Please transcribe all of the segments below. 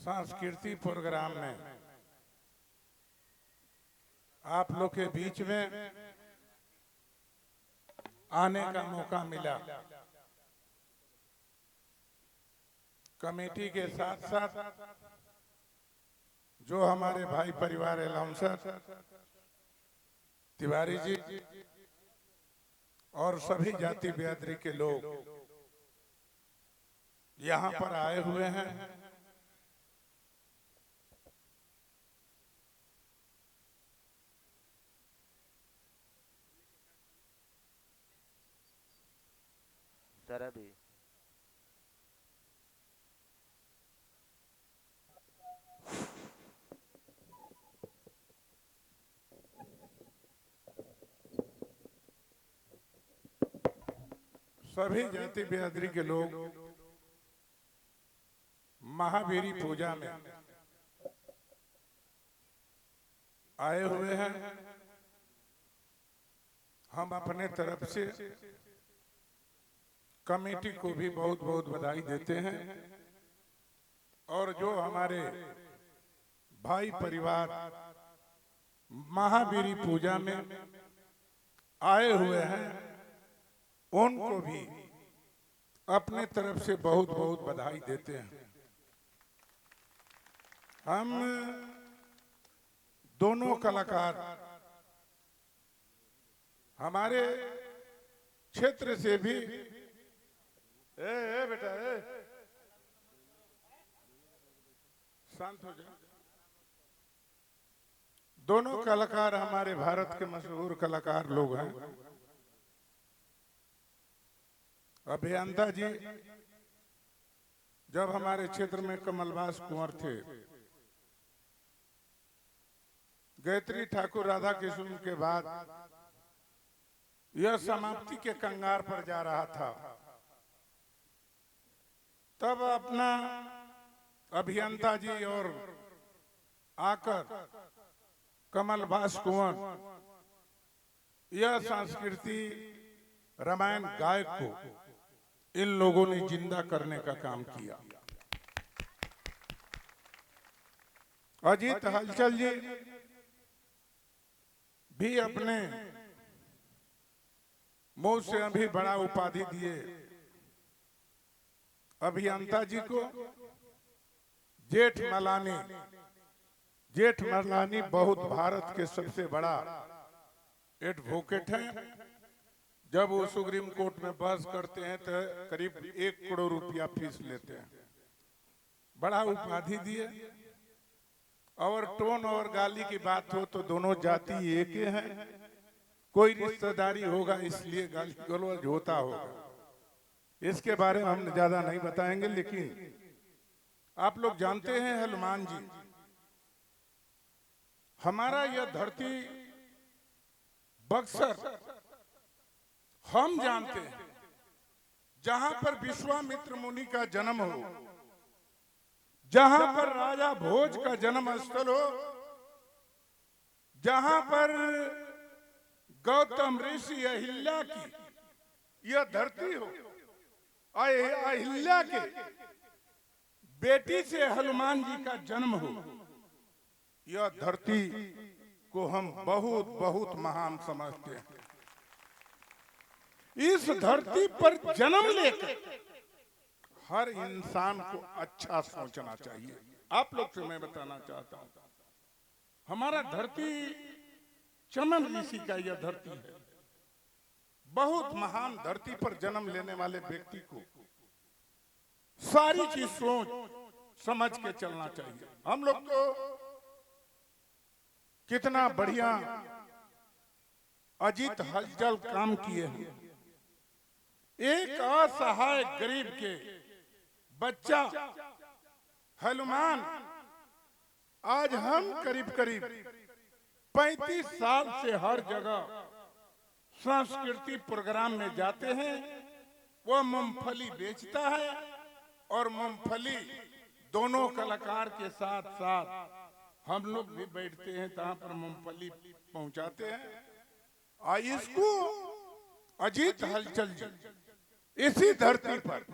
सांस्कृतिक प्रोग्राम में आप लोग के बीच में आने का मौका मिला। कमेटी के साथ साथ जो हमारे भाई परिवार अलाउंसर तिवारी जी और सभी जाति बिरादरी के लोग यहाँ पर आए हुए हैं। जरा भी सभी जाति बिरादरी के लोग महावीरी पूजा में आए हुए हैं। हम अपने तरफ से कमेटी को भी बहुत बहुत बधाई देते हैं और जो हमारे भाई परिवार महावीरी पूजा में आए हुए हैं उनको भी अपने तरफ से बहुत बहुत बधाई देते हैं। हम दोनों कलाकार हमारे क्षेत्र से भी बेटा शांत हो जाए। दोनों कलाकार हमारे भारत के मशहूर कलाकार लोग हैं। अभियंता जी जब हमारे क्षेत्र में कमलवास कुंवर थे, गायत्री ठाकुर राधा कृष्ण के बाद यह समाप्ति के कंगार पर जा रहा था, तब अपना अभियंता जी और आकर कमलवास कुंवर यह संस्कृति रामायण गायक को इन लोगों ने जिंदा करने का काम किया। अजीत हलचल जी भी अपने मुंह से अभी बड़ा उपाधि दिए अभियंता जी को। जेठ मलानी बहुत भारत के सबसे बड़ा एडवोकेट हैं। जब वो सुप्रीम कोर्ट में बहस करते हैं तो करीब 1 करोड़ रुपया फीस लेते हैं। बड़ा उपाधि दिए और टोन और गाली की बात हो तो दोनों जाति एक ही हैं। कोई रिश्तेदारी होगा इसलिए गाली गलौज होता होगा। इसके बारे में हम ज्यादा नहीं बताएंगे, लेकिन आप लोग जानते हैं हनुमान जी, हमारा यह धरती बक्सर हम जानते हैं जहां पर विश्वामित्र मुनि का जन्म हो, जहां पर राजा भोज का जन्म स्थल हो, जहां पर गौतम ऋषि अहिल्या की यह धरती हो, अहिल्या के बेटी से हनुमान जी का जन्म हो, यह धरती को हम बहुत बहुत महान समझते हैं। इस धरती पर जन्म लेकर हर इंसान को अच्छा सोचना चाहिए। आप लोग से मैं बताना चाहता हूं, हमारा धरती चमन ऋषि का यह धरती है। बहुत महान धरती पर जन्म लेने वाले व्यक्ति को सारी चीज सोच समझ के चलना चाहिए। हम लोग तो कितना बढ़िया अजीत हलचल काम किए हैं। एक असहाय गरीब के बच्चा हनुमान आज हम करीब करीब 35 साल से हर जगह सांस्कृतिक प्रोग्राम में जाते हैं। वह मूंगफली बेचता है और मूंगफली दोनों कलाकार के साथ साथ हम लोग भी बैठते हैं, तहां पर मूंगफली पहुंचाते हैं। इसको अजीत हलचल जी इसी धरती पर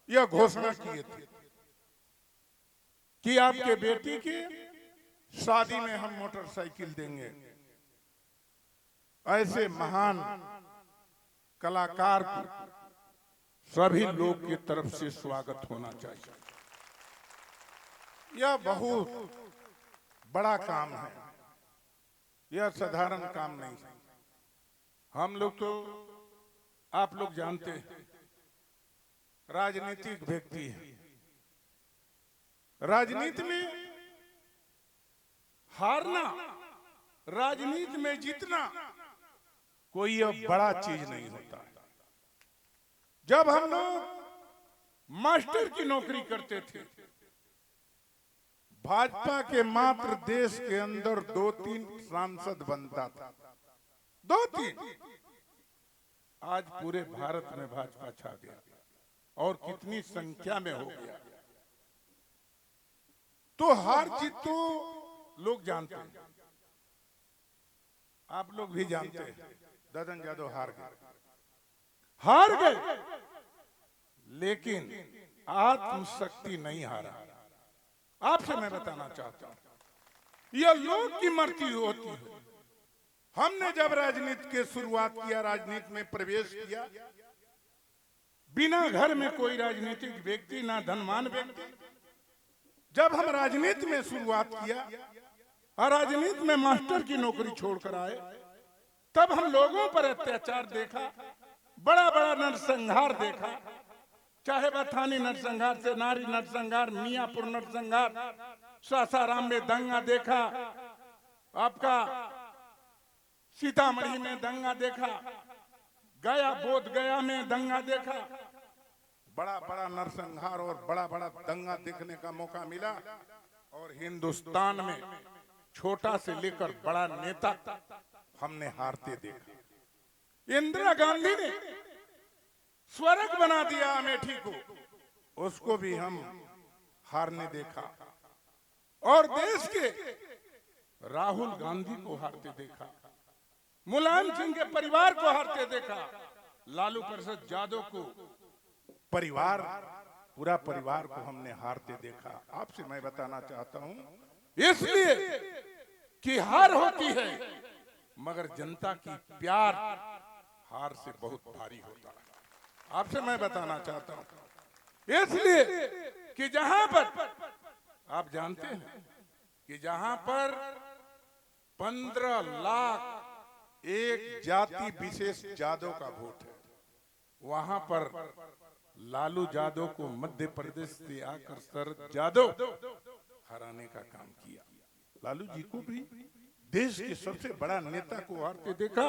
यह घोषणा किए थे कि आपके बेटी की शादी में हम मोटरसाइकिल देंगे। ऐसे महान कलाकार को सभी लोग की तरफ से स्वागत होना चाहिए। यह बहुत बड़ा काम है, यह साधारण काम नहीं है। हम लोग तो, आप लोग जानते हैं, राजनीतिक व्यक्ति है। राजनीति में हारना, राजनीति में जीतना कोई अब बड़ा चीज नहीं होता। जब हम लोग मास्टर की नौकरी करते थे, भाजपा के मात्र देश के अंदर 2-3 सांसद बनता था, 2-3। आज पूरे भारत में भाजपा छा गया और कितनी संख्या में हो गया। तो हार जीत तो लोग जानते हैं, आप लोग भी जानते हैं। ददन यादव हार गए, लेकिन आत्मशक्ति नहीं हारा। आपसे मैं बताना चाहता हूं, यह लोग की मर्जी होती है। हमने जब राजनीति की शुरुआत किया, राजनीति में प्रवेश किया, बिना घर में कोई राजनीतिक व्यक्ति, ना धनवान व्यक्ति, जब हम राजनीति में शुरुआत किया और राजनीति में मास्टर की नौकरी छोड़कर आए, तब हम लोगों पर अत्याचार देखा, बड़ा बड़ा नरसंहार देखा। चाहे बथानी नरसंहार से नारी नरसंहार, मियापुर नरसंहार, सासाराम में दंगा देखा, आपका सीतामढ़ी में दंगा देखा, गया बोध गया में दंगा देखा। बड़ा बड़ा नरसंहार और बड़ा बड़ा दंगा देखने का मौका मिला। और हिंदुस्तान में छोटा से लेकर बड़ा नेता हमने हारते देखा। इंदिरा गांधी ने स्वर्ग बना दिया अमेठी को, उसको भी हम हारने देखा। और देश के राहुल गांधी को हारते देखा, मुलायम सिंह के परिवार को हारते देखा, लालू प्रसाद यादव को, परिवार, पूरा परिवार को हमने हारते देखा। आपसे मैं बताना चाहता हूं, इसलिए कि हार होती है, मगर जनता की प्यार हार से बहुत भारी होता है। आपसे मैं बताना चाहता हूं, इसलिए कि जहां पर, आप जानते हैं कि जहां पर 15 लाख एक जाति विशेष यादव का वोट है, वहां पर लालू यादव को मध्य प्रदेश से आकर शरद यादव हराने का काम किया। लालू जी को भी देश के सबसे बड़ा नेता को हारते देखा,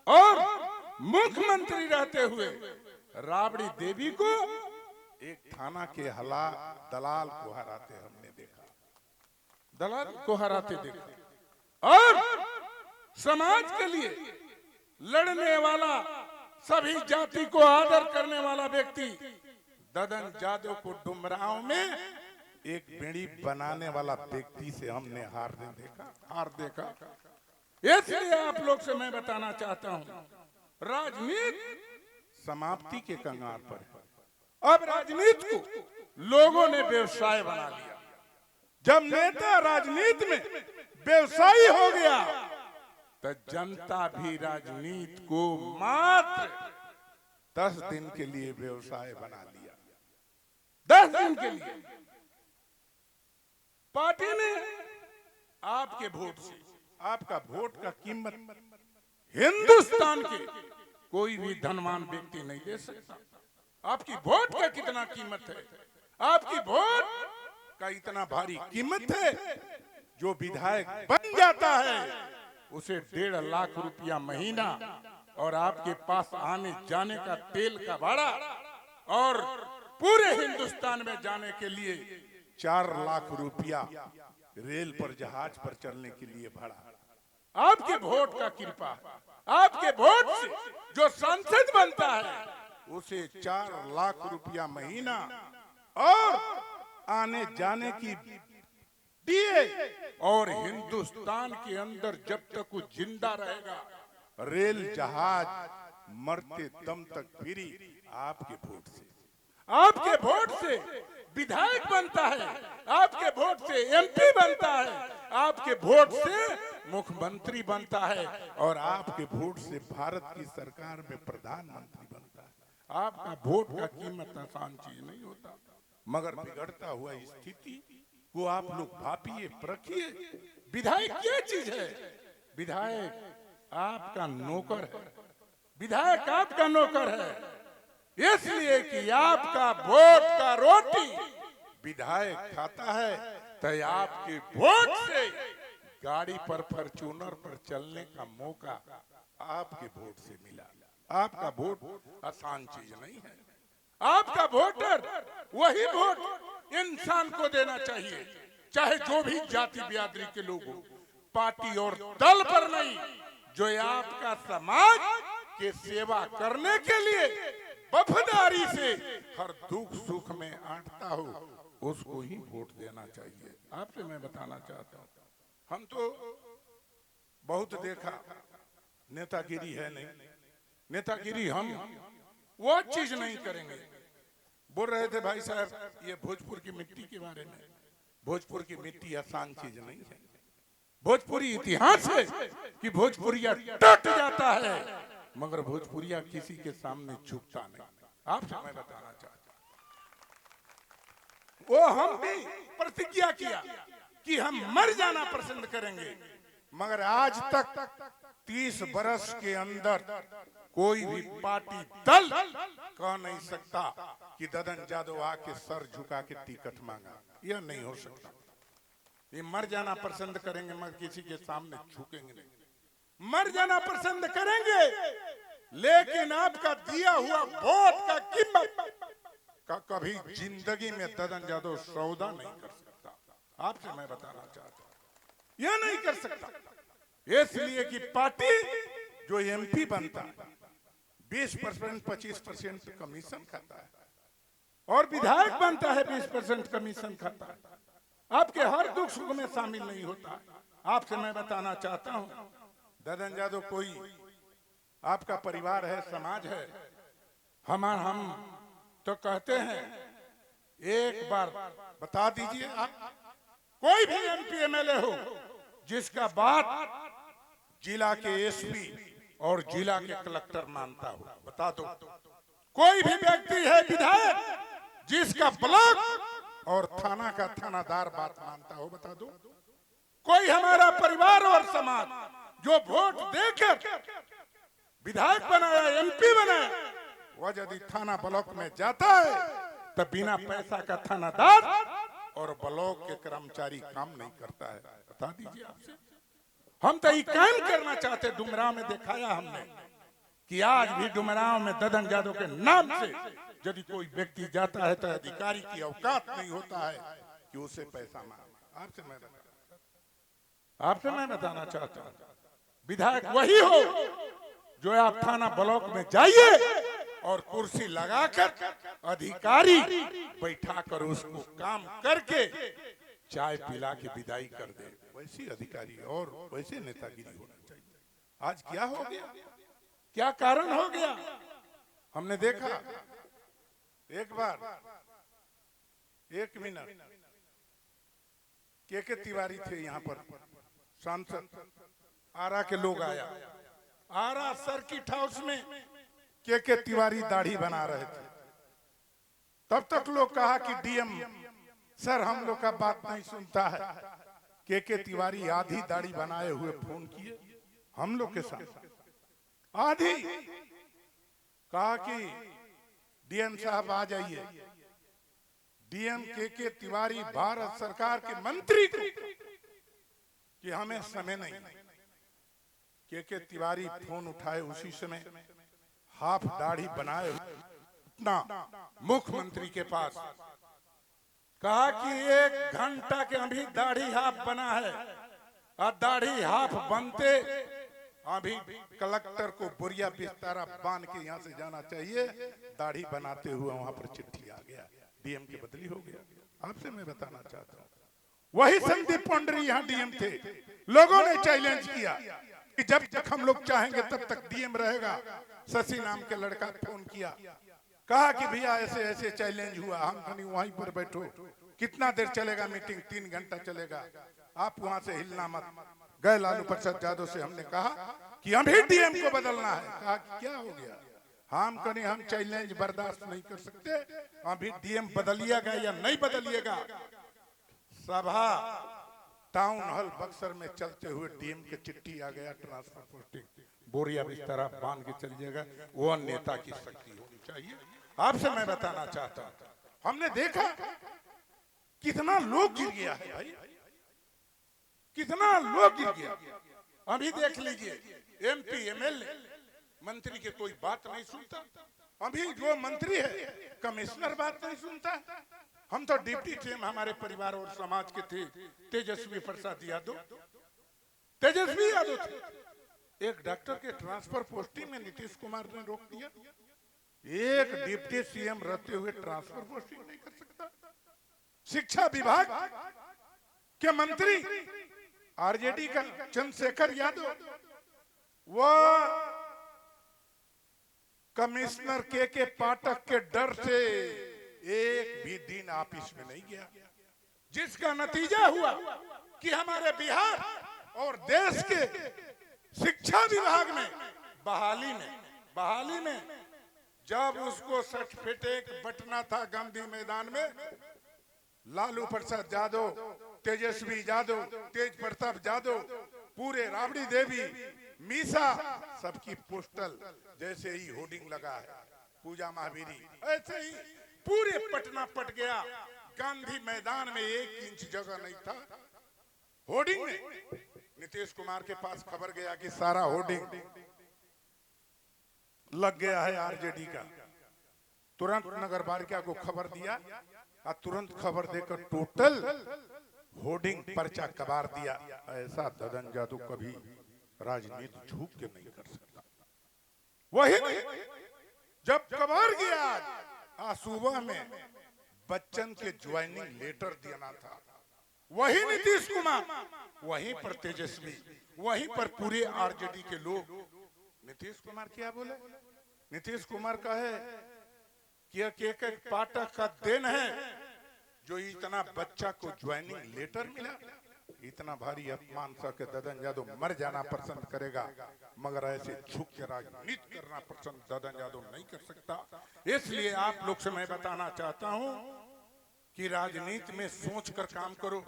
और मुख्यमंत्री रहते हुए राबड़ी देवी को एक थाना के दलाल को हराते हमने देखा, दलाल को हराते देखा। और समाज के लिए लड़ने वाला, सभी जाति को आदर करने वाला व्यक्ति ददन यादव को डुमरांव में एक बेड़ी बनाने वाला व्यक्ति से हमने हार देखा। इसलिए आप लोग से मैं बताना चाहता हूं, राजनीति समाप्ति के कगार पर है। अब राजनीति को लोगों ने व्यवसाय बना लिया। जब नेता राजनीति में व्यवसायी हो गया, तो जनता भी राजनीति को मात्र 10 दिन के लिए व्यवसाय बना लिया। 10 दिन के लिए पार्टी ने आपके वोट से, आपका वोट का कीमत हिंदुस्तान के कोई भी धनवान व्यक्ति नहीं दे सकता। आपकी वोट का कितना कीमत है, आपकी वोट का इतना भारी कीमत है, जो विधायक बन जाता है उसे 1.5 लाख रुपया महीना, और आपके पास आने जाने का तेल का भाड़ा, और पूरे हिंदुस्तान में जाने के लिए 4 लाख रुपया रेल पर, जहाज पर चलने के लिए भाड़ा। आपके वोट का कृपा, आपके वोट से जो सांसद बनता है उसे 4 लाख रुपया महीना और आने जाने की दिए, और हिंदुस्तान के अंदर जब तक वो जिंदा रहेगा, रेल जहाज मरते दम तक फ्री। आपके वोट से, आपके वोट से विधायक बनता है, आपके वोट से एमपी बनता है, आपके वोट से मुख्यमंत्री बनता है और आपके वोट से भारत की सरकार में प्रधानमंत्री बनता है। आपका वोट का कीमत आसान चीज नहीं होता, मगर बिगड़ता हुआ स्थिति को आप लोग भापिए परखिए। विधायक क्या चीज है? विधायक आपका नौकर है, विधायक आपका नौकर है, इसलिए कि आपका वोट का रोटी विधायक खाता है, तो आपके वोट से गाड़ी पर फॉर्च्यूनर पर चलने का मौका आपके वोट से मिला। आपका वोट आसान चीज नहीं है। आपका वोटर वही वोट इंसान को देना चाहिए, चाहे जो भी जाति बिरादरी के लोग हो, पार्टी और दल पर नहीं। जो आपका समाज के सेवा करने के लिए वफादारी से हर दुख सुख में आंटता हो, उसको ही वोट देना चाहिए। आपसे मैं बताना चाहता हूँ, हम तो बहुत देखा, नेतागिरी है नहीं, नेतागिरी हम वो चीज नहीं करेंगे। बोल रहे थे भाई साहब ये भोजपुर की मिट्टी के बारे में। भोजपुर की मिट्टी आसान चीज नहीं है। भोजपुरी इतिहास है कि भोजपुरिया टूट जाता है, मगर भोजपुरिया किसी के सामने झुकता नहीं। आपसे मैं बताना चाहता हूं, वो हम भी प्रतिज्ञा किया कि हम मर जाना पसंद करेंगे, मगर आज तक 30 बरस के अंदर कोई भी पार्टी दल कह नहीं सकता कि ददन यादव आके सर झुका के टिकट मांगा। यह नहीं हो सकता। ये मर जाना पसंद करेंगे, मगर किसी के सामने झुकेंगे नहीं। मर जाना पसंद करेंगे, लेकिन आपका दिया हुआ वोट का कीमत का कभी जिंदगी में ददन यादव सौदा नहीं कर सकता। आपसे मैं बताना चाहता हूं, यह नहीं कर सकता, इसलिए कि पार्टी जो एमपी बनता है 20% 25% कमीशन खाता है, और विधायक बनता है 20% कमीशन खाता है। आपके हर दुख सुख में शामिल नहीं होता। आपसे मैं बताना चाहता हूं, ददन यादव कोई आपका परिवार है, समाज है, हम तो कहते हैं एक बार बता दीजिए आप, कोई भी एमपी एमएलए हो जिसका बात जिला के एसपी और जिला के कलेक्टर मानता हो, बता दो। कोई भी व्यक्ति है विधायक जिसका ब्लॉक और थाना का थानादार बात मानता हो, बता दो। कोई हमारा परिवार और समाज जो वोट देकर विधायक बनाया, एमपी बनाया, वह यदि थाना ब्लॉक में जाता है तो बिना पैसा का थानादार और ब्लॉक के कर्मचारी काम नहीं करता है। बता दीजिए आपसे। हम तो ये काम करना चाहते। डुमराव में दिखाया हमने कि आज भी डुमराव में ददन यादव के नाम से यदि कोई व्यक्ति जाता है तो अधिकारी की औकात नहीं होता है कि उसे पैसा मांगे। आपसे मैं बताना चाहता हूँ, विधायक वही हो जो आप थाना ब्लॉक में जाइए और कुर्सी लगाकर अधिकारी बैठाकर उसको काम करके चाय पिला के विदाई कर दे। वैसी अधिकारी और वैसे नेतागिरी होना चाहिए। आज क्या हो गया, क्या कारण हो गया? हमने देखा एक बार, एक मिनट, के तिवारी थे यहाँ पर सांसद, आरा के लोग आया, आरा सर्किट हाउस में के तिवारी दाढ़ी बना रहे थे। तब तक लोग कहा कि डीएम सर हम लोग का बात नहीं सुनता है। के तिवारी आधी दाढ़ी बनाए हुए फोन किए हम लोग के साथ, आधी, कहा कि डीएम साहब आ जाइए। डीएम के तिवारी भारत सरकार के मंत्री को कि हमें समय नहीं। के तिवारी फोन उठाए उसी समय, हाफ दाढ़ी बनाए अपना मुख्यमंत्री के पास, कहा कि 1 घंटा के अभी दाढ़ी हाफ बना है और दाढ़ी हाफ बनते अभी कलेक्टर को बोरिया बिस्तारा बांध के यहाँ से जाना चाहिए। दाढ़ी बनाते हुए वहां पर चिट्ठी आ गया, डीएम की बदली हो गया। आपसे मैं बताना चाहता हूँ, वही संदीप पंडरी यहाँ डीएम थे। लोगों ने चैलेंज किया कि जब तक हम लोग चाहेंगे तब तक डीएम रहेगा। शशि नाम के लड़का फोन किया, कहा कि भैया ऐसे ऐसे चैलेंज हुआ, हम कहीं वहीं पर बैठो, कितना देर चलेगा मीटिंग, 3 घंटा चलेगा, आप वहां से हिलना मत। गए लालू प्रसाद यादव से हमने कहा कि अभी डीएम को बदलना है। कहा कि क्या हो गया, हम कहीं हम चैलेंज बर्दाश्त नहीं कर सकते, अभी डीएम बदलिएगा या नहीं बदलिएगा। सभा टाउन हॉल बक्सर में चलते हुए डीएम के चिट्ठी आ गया, ट्रांसफर पोस्टिंग, बोरिया बिस्तर बांध के चलिएगा। वो नेता की शक्ति होनी चाहिए। आपसे मैं बताना चाहता हूं, हमने देखा कितना लोग गिर गया है भाई, कितना लोग गिर गया। अभी देख लीजिए, एमपी एमएलए मंत्री के कोई बात नहीं सुनता। अभी जो मंत्री है कमिश्नर बात नहीं सुनता। हम तो डिप्टी सीएम हमारे परिवार और समाज के थे, तेजस्वी प्रसाद यादव, तेजस्वी यादव थे। एक डॉक्टर के ट्रांसफर पोस्टिंग में नीतीश कुमार ने रोक दिया। एक डिप्टी सीएम रहते हुए ट्रांसफर पोस्टिंग नहीं कर सकता। शिक्षा विभाग के मंत्री आरजेडी का चंद्रशेखर यादव, वह कमिश्नर के पाठक के डर से एक भी दिन ऑफिस में नहीं गया, जिसका नतीजा हुआ कि हमारे बिहार और देश के शिक्षा विभाग में बहाली में जब उसको सर्टिफिकेट बंटना था गांधी मैदान में, लालू प्रसाद यादव, तेजस्वी यादव, तेज प्रताप यादव, पूरे राबड़ी देवी, मीसा, सबकी पोस्टल जैसे ही होर्डिंग लगा है, पूजा महावीरी, ऐसे ही पूरे पटना पट गया। गांधी मैदान में 1 इंच जगह नहीं था होर्डिंग में। नीतीश कुमार के पास खबर गया कि सारा होर्डिंग लग गया है आरजेडी का। तुरंत नगर पालिका को खबर दिया और तुरंत खबर देकर टोटल होर्डिंग पर्चा कबार दिया। ऐसा ददन जादू कभी राजनीति झूठ के नहीं कर सकता। वही जब कबार गया, आज सुबह में बच्चन के ज्वाइनिंग लेटर देना था, वही नीतीश कुमार, वहीं पर तेजस्वी, वहीं पर पूरे आरजेडी के लोग। नीतीश कुमार क्या बोले? नीतीश कुमार कहे कि एक पाठक का देन है जो इतना बच्चा को ज्वाइनिंग लेटर मिला। इतना भारी अपमान सह के ददन यादव मर जाना पसंद करेगा, मगर ऐसे झुक के राजनीति करना पसंद ददन यादव नहीं कर सकता। इसलिए आप लोग से मैं बताना चाहता हूं कि राजनीति में सोच कर काम करो।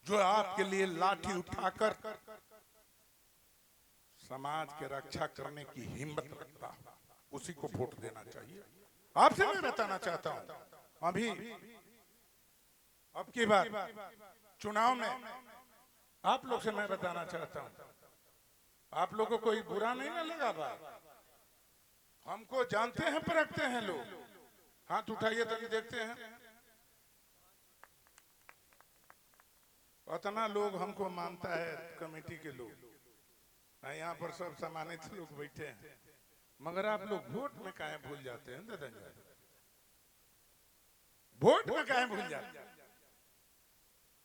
जो आपके लिए लाठी उठाकर समाज के रक्षा करने की हिम्मत रखता, उसी को वोट देना चाहिए। आपसे मैं बताना चाहता हूं, अभी अब की बार चुनाव में आप लोग से मैं बताना चाहता हूं, आप लोगों को कोई बुरा नहीं ना लगा बात। हमको जानते हैं, परखते हैं लोग। हाथ उठाइए तभी देखते हैं। उतना लोग हमको मानता है कमेटी के लोग, यहाँ पर सब सम्मानित लोग बैठे हैं, मगर आप लोग वोट में काहे भूल जाते हैं ददन यादव? वोट में काहे भूल जाते हैं?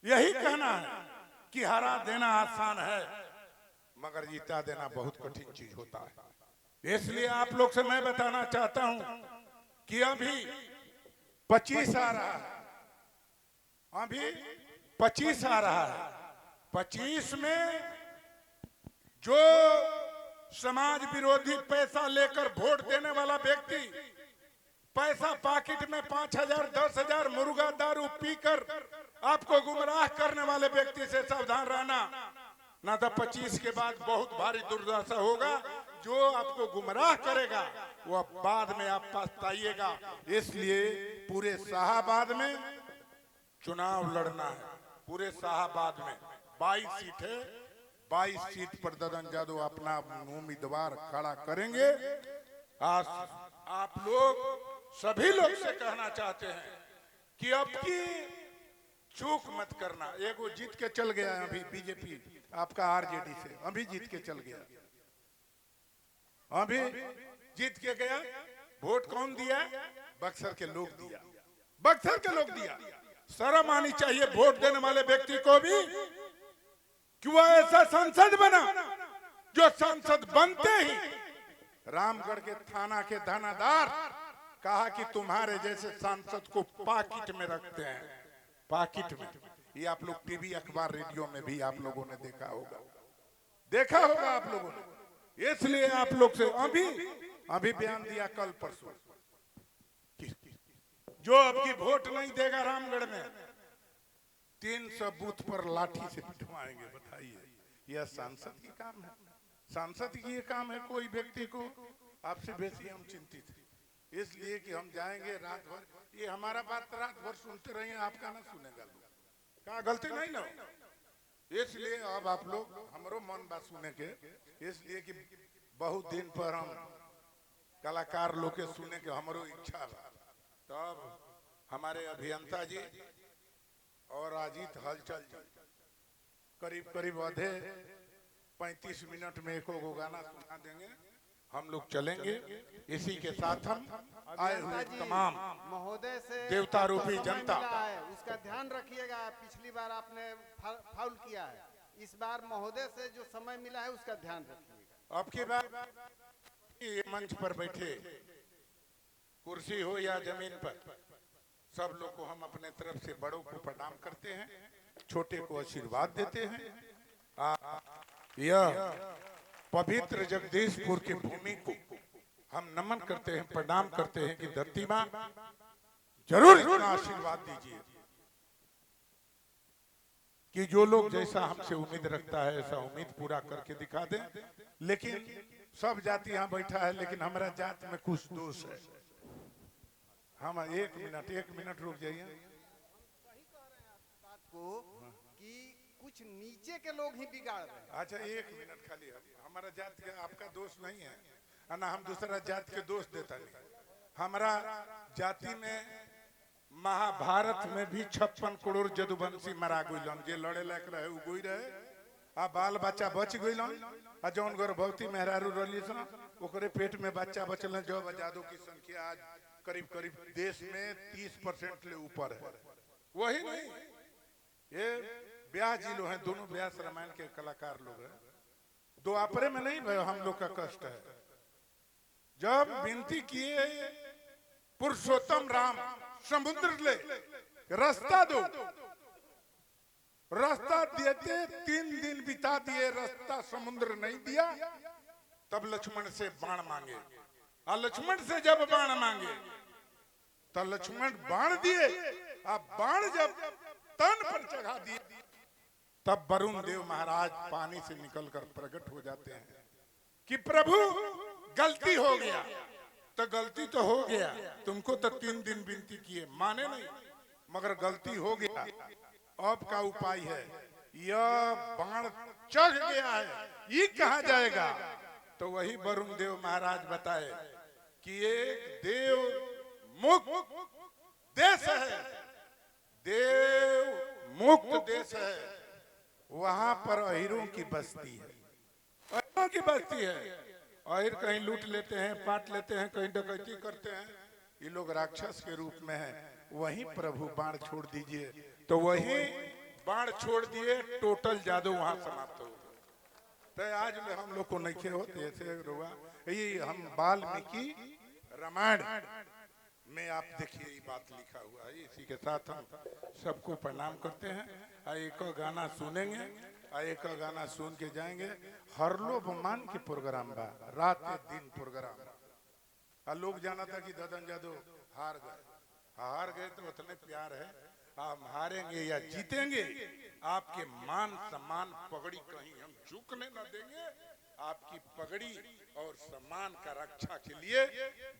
यही कहना है कि हरा देना आसान है, मगर जीता देना बहुत कठिन चीज होता है। इसलिए आप लोग से मैं बताना चाहता हूं कि अभी 25 आ रहा है, अभी 25 आ रहा है। 25 में जो समाज विरोधी पैसा लेकर वोट देने वाला व्यक्ति, पैसा पॉकेट में 5,000 10,000 मुर्गा दारू पीकर आपको गुमराह करने वाले व्यक्ति से सावधान रहना, ना तो 25 के बाद बहुत भारी दुर्दशा होगा। जो आपको गुमराह करेगा वो बाद में आप पछताइएगा। इसलिए पूरे शाहाबाद में चुनाव लड़ना है। पूरे शाहाबाद में 22 सीट है, 22 सीट पर ददन यादव अपना उम्मीदवार खड़ा करेंगे। आज आप लोग सभी लोग से कहना चाहते हैं कि अब की चूक मत करना। एगो जीत के चल गया अभी बीजेपी आपका आरजेडी से, अभी जीत के चल गया, अभी जीत के गया। वोट कौन दिया? बक्सर के लोग दिया, बक्सर के लोग दिया। शर्म आनी चाहिए वोट देने वाले व्यक्ति को भी कि वह ऐसा सांसद बना जो सांसद बनते ही रामगढ़ के थाना के थानादार कहा कि तुम्हारे जैसे सांसद को पाकिट में रखते हैं, पाकिट में। ये आप लोग टीवी, अखबार, रेडियो में भी आप लोगों ने देखा होगा, देखा होगा आप लोगों ने। इसलिए आप लोग से अभी बयान दिया कल परसों, जो अब की वोट नहीं देगा रामगढ़ में 300 बूथ पर लाठी से पिटवाएंगे। बताइए, यह सांसद की काम है? सांसद की ये काम है? कोई व्यक्ति को आपसे बेसी हम चिंतित हैं, इसलिए कि हम जाएंगे रात भर, ये हमारा बात रात भर सुनते रहे, आपका ना सुनेगा लोग, क्या गलती नहीं ना? इसलिए अब आप लोग हमरो मन बात सुने के, इसलिए कि बहुत दिन पर हम कलाकार लोग के सुने के हमरो इच्छा बा। तब हमारे अभियंता जी और अजीत हलचल जी करीब करीब आधे 35 मिनट में एक गाना सुना देंगे, हम लोग चलेंगे। इसी के साथ हम आए हुए तमाम महोदय से देवता रूपी जनता, उसका ध्यान रखिएगा। पिछली बार आपने फाउल किया है, इस बार महोदय से जो समय मिला है उसका ध्यान रखिएगा। अब की बार ये मंच पर बैठे, कुर्सी हो या जमीन पर, सब लोग को हम अपने तरफ से बड़ों को प्रणाम करते हैं, छोटे को आशीर्वाद देते हैं। यह पवित्र जगदीशपुर की भूमि को हम नमन करते हैं, प्रणाम करते हैं कि धरती मां जरूर इतना आशीर्वाद दीजिए कि जो लोग जैसा हमसे उम्मीद रखता है ऐसा उम्मीद पूरा करके दिखा दें। लेकिन सब जाति यहाँ बैठा है, लेकिन हमारा जात में कुछ दोष है। हम एक मिनट रुक जाइए। बात को कि कुछ नीचे के लोग ही बिगाड़ रहे हैं। अच्छा, एक मिनट खाली, हमारा जात का आपका दोष नहीं है, ना हम दूसरा जात के दोष देता नहीं। हमारा जाति में महाभारत में भी 56 करोड़ जदुवंशी मरा गइलन, जे लड़े लायक रहे उ गोई रहे, आ बाल बच्चा बच गइलन, आ जौन गर्भवती मेहरारू रही ओकरे पेट में बच्चा बचल। जो आजादों की संख्या आज करीब करीब देश में 30% ले ऊपर है। वही नहीं, ये ब्याह जी लोग हैं, दोनों ब्यास रामायण के कलाकार लोग हैं। दो आपरे में नहीं भाई, हम लोग का कष्ट है। जब विनती किए पुरुषोत्तम राम समुद्र ले रास्ता दो, रास्ता देते 3 दिन बिता दिए, रास्ता समुद्र नहीं दिया। तब लक्ष्मण से बाण मांगे, और लक्ष्मण से जब बाण मांगे तो लक्ष्मण बाण दिए, अब बाण जब तन पर चढ़ा दिए तब वरुण देव महाराज पानी से निकलकर प्रकट हो जाते हैं कि प्रभु गलती हो गया। तो गलती तो हो गया, तुमको तो 3 दिन विनती किए, माने नहीं, मगर गलती हो गया। अब का उपाय है? यह बाण चढ़ गया है, ये कहा जाएगा? तो वही वरुण देव महाराज बताए कि एक देव मुक्त देश है, देव मुक्त देश है, वहां पर अहिरों की बस्ती है, अहिरों की बस्ती है। अहिर कहीं लूट लेते हैं, पाट लेते हैं, कहीं डकैती करते हैं, ये लोग राक्षस के रूप में हैं। वहीं प्रभु बाण छोड़ दीजिए, तो वहीं बाण छोड़ दिए, टोटल जादू वहां समाप्त हो गए। तो आज में हम लोग को नहीं होते ऐसे रुआ, ये हम वाल्मीकि रामायण में आप देखिए ये बात लिखा हुआ है। इसी के साथ हम सबको प्रणाम करते हैं। एक गाना सुनेंगे, एक गाना सुन के जाएंगे। हरलो बमान के प्रोग्राम बा, रात दिन प्रोग्राम। लोग जाना था कि ददन जादव हार गए तो उतने प्यार है, हम हारेंगे या जीतेंगे, आपके मान सम्मान पगड़ी कहीं हम झुकने न देंगे। आपकी पगड़ी और सम्मान का रक्षा के लिए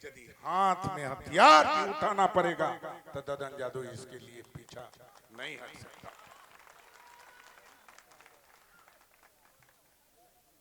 यदि हाथ में हथियार भी उठाना पड़ेगा तो ददन जादव इसके लिए पीछा नहीं हट सकता।